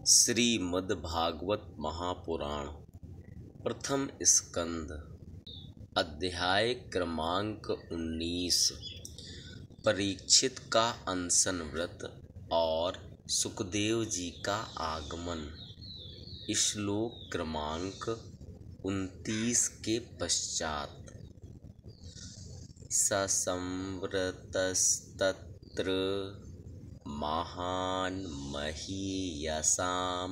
श्रीमद्भागवत महापुराण प्रथम स्कंद अध्याय क्रमांक 19 परीक्षित का अनशन व्रत और सुखदेव जी का आगमन। श्लोक क्रमांक 29 के पश्चात ससंव्रतस्तत्र महान् महीयसां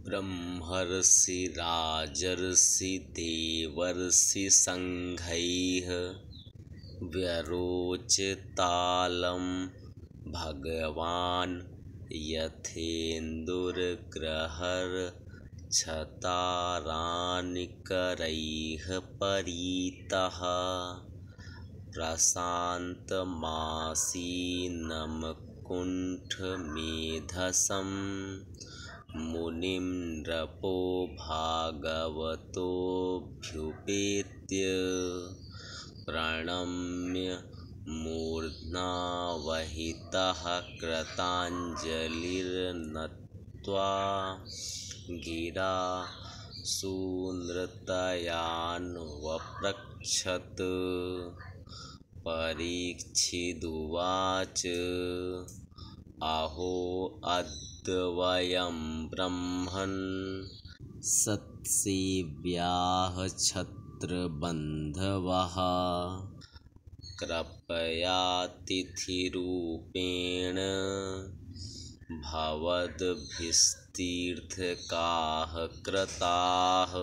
ब्रह्मर्षि राजर्षि देवर्षि संघैः व्यरोचतालं भगवान् यथेन्दुर्ग्रहरक्षतारानिकरैः परीतः प्रशान्तमासीनं कुण्ठमेधसं मुनिं नृपो भागवतोऽभ्युपेत्य प्रणम्य मूर्ध्ना वहितः कृताञ्जलिर्नत्वा गिरा सूनृतयान्वपृच्छत्। परीक्षिदुवाच अहो अद्य वयं ब्रह्मन् सत्सेव्याः क्षत्रबन्धवः कृपयातिथिरूपेण भवद्भिस्तीर्थकाः कृताः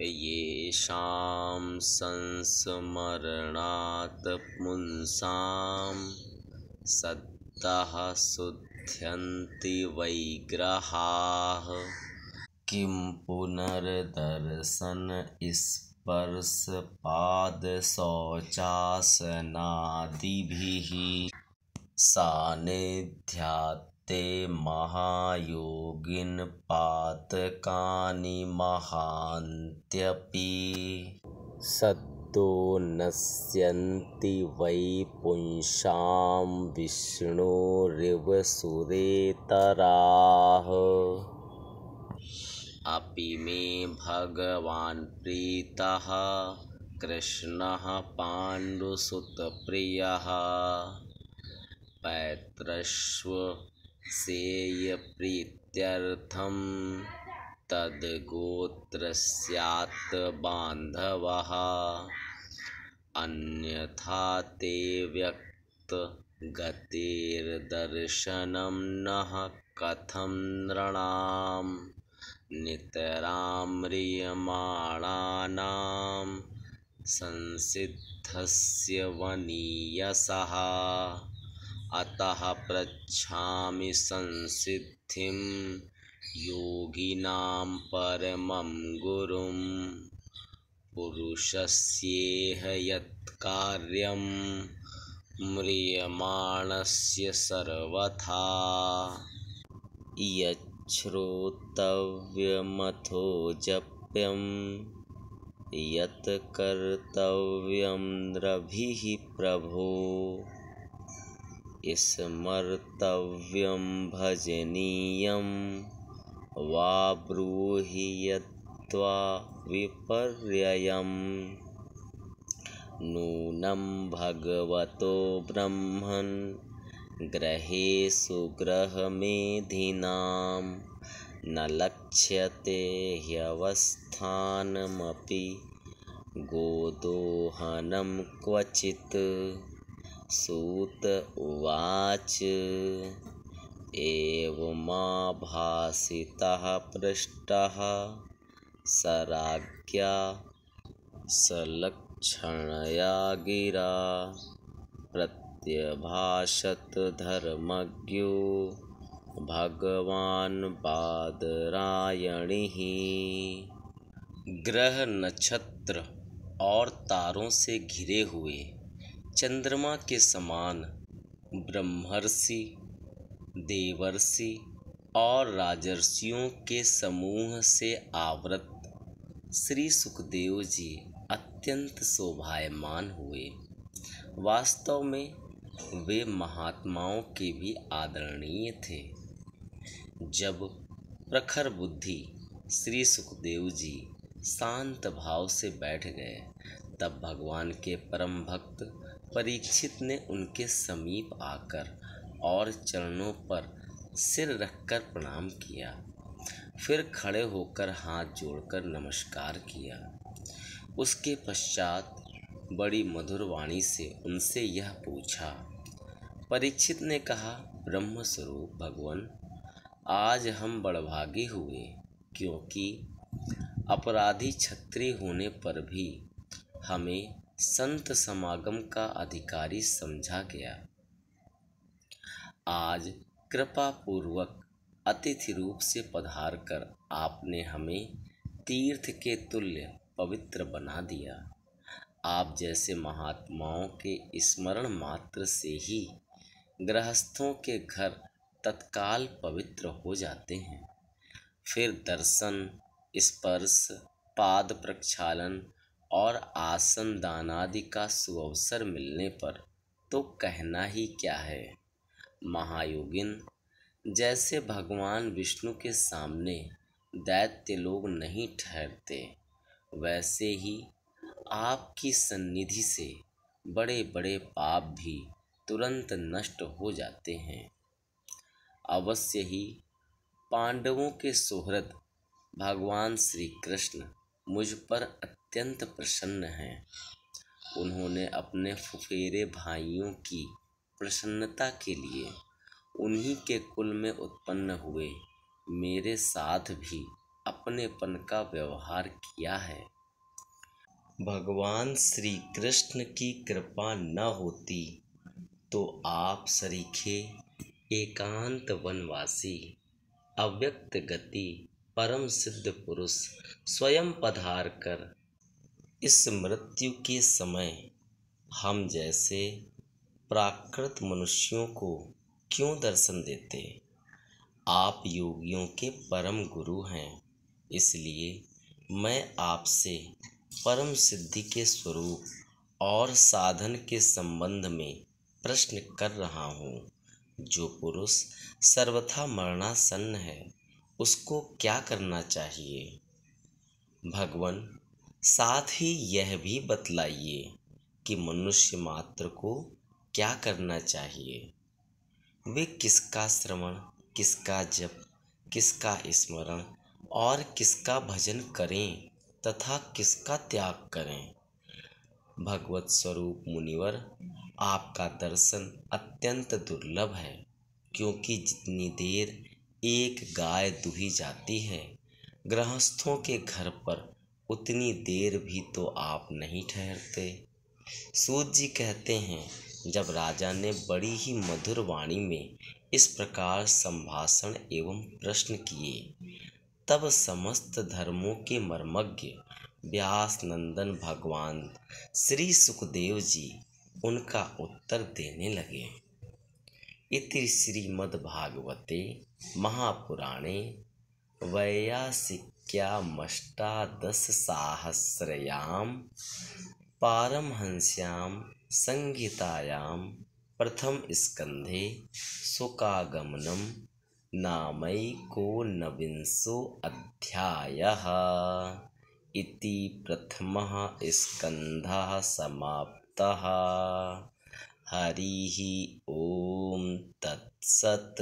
येषां संस्मरणात् पुंसां सद्यः शुध्यन्ति वैग्रहाः। किं पुनर्दर्शन स्पर्शपादशौचासनादिभिः सान्निध्यात्ते महायोगिन पातकानि महान्त्यपि सद्यो नश्यन्ति वै पुंसां विष्णोरिव सुरेतराः। अपि मे भगवान् प्रीतः कृष्णः पाण्डुसुतप्रियः पैतृष्वसेयप्रीत्यर्थं तद्गोत्रस्यात् बान्धवः अन्यथा ते व्यक्तगतेर्दर्शनं नः कथं नृणाम् नितरां म्रियमाणानां संसिद्धस्य वनीयसः। अतः पृच्छामि संसिद्धिं योगिनां परमं गुरुं पुरुषस्येह यत्कार्यं म्रियमाणस्य सर्वथा श्रोतव्यमथो जप्यं यत् कर्तव्यं नृभिः प्रभो स्मर्तव्यं भजनीयं वा ब्रूहि यत्त्वा विपर्ययम्। नूनं भगवतो ब्रह्मन् ग्रहेषु ग्रहमेधिनां न लक्ष्यते ह्यवस्थानमपि गोदोहनं क्वचित्। सूत उवाच एवमाभासितः पृष्टः स राज्ञा सलक्षणया गिरा प्रत्यभाषत धर्मज्ञो भगवान् बादरायणिः। ग्रह नक्षत्र और तारों से घिरे हुए चंद्रमा के समान ब्रह्मर्षि देवर्षि और राजर्षियों के समूह से आवृत श्री सुखदेव जी अत्यंत शोभायमान हुए। वास्तव में वे महात्माओं के भी आदरणीय थे। जब प्रखर बुद्धि श्री सुखदेव जी शांत भाव से बैठ गए, तब भगवान के परम भक्त परीक्षित ने उनके समीप आकर और चरणों पर सिर रखकर प्रणाम किया। फिर खड़े होकर हाथ जोड़कर नमस्कार किया। उसके पश्चात बड़ी मधुर वाणी से उनसे यह पूछा। परीक्षित ने कहा, ब्रह्म स्वरूप भगवान, आज हम बड़भागी हुए, क्योंकि अपराधी क्षत्रिय होने पर भी हमें संत समागम का अधिकारी समझा गया। आज कृपा पूर्वक अतिथि रूप से पधार कर आपने हमें तीर्थ के तुल्य पवित्र बना दिया। आप जैसे महात्माओं के स्मरण मात्र से ही गृहस्थों के घर तत्काल पवित्र हो जाते हैं। फिर दर्शन, स्पर्श, पाद प्रक्षालन और आसन दान आदि का सुअवसर मिलने पर तो कहना ही क्या है। महायोगिन, जैसे भगवान विष्णु के सामने दैत्य लोग नहीं ठहरते, वैसे ही आपकी सन्निधि से बड़े बड़े पाप भी तुरंत नष्ट हो जाते हैं। अवश्य ही पांडवों के सुहृद भगवान श्री कृष्ण मुझ पर अत्यंत प्रसन्न हैं। उन्होंने अपने फुफेरे भाइयों की प्रसन्नता के लिए उन्हीं के कुल में उत्पन्न हुए मेरे साथ भी अपनेपन का व्यवहार किया है। भगवान श्री कृष्ण की कृपा न होती तो आप सरीखे एकांत वनवासी अव्यक्त गति परम सिद्ध पुरुष स्वयं पधार कर इस मृत्यु के समय हम जैसे प्राकृत मनुष्यों को क्यों दर्शन देते। आप योगियों के परम गुरु हैं, इसलिए मैं आपसे परम सिद्धि के स्वरूप और साधन के संबंध में प्रश्न कर रहा हूँ। जो पुरुष सर्वथा मरणासन्न है, उसको क्या करना चाहिए। भगवान, साथ ही यह भी बतलाइए कि मनुष्य मात्र को क्या करना चाहिए। वे किसका श्रवण, किसका जप, किसका स्मरण और किसका भजन करें तथा किसका त्याग करें। भगवत स्वरूप मुनिवर, आपका दर्शन अत्यंत दुर्लभ है, क्योंकि जितनी देर एक गाय दुही जाती है गृहस्थों के घर पर, उतनी देर भी तो आप नहीं ठहरते। सूत जी कहते हैं, जब राजा ने बड़ी ही मधुर वाणी में इस प्रकार संभाषण एवं प्रश्न किए, तब समस्त धर्मों के मर्मज्ञ व्यास नंदन भगवान श्री सुखदेव जी उनका उत्तर देने लगे। इति श्रीमद्भागवते महापुराणे वैयासिक्यामष्टादशसाहस्रयां पारमहंस्यां संहितायां प्रथम स्कंधे शुकागमनं नामैकोनविंशोऽध्यायः। इति प्रथमः स्कन्धः समाप्तः। हरिः ओम तत्सत्।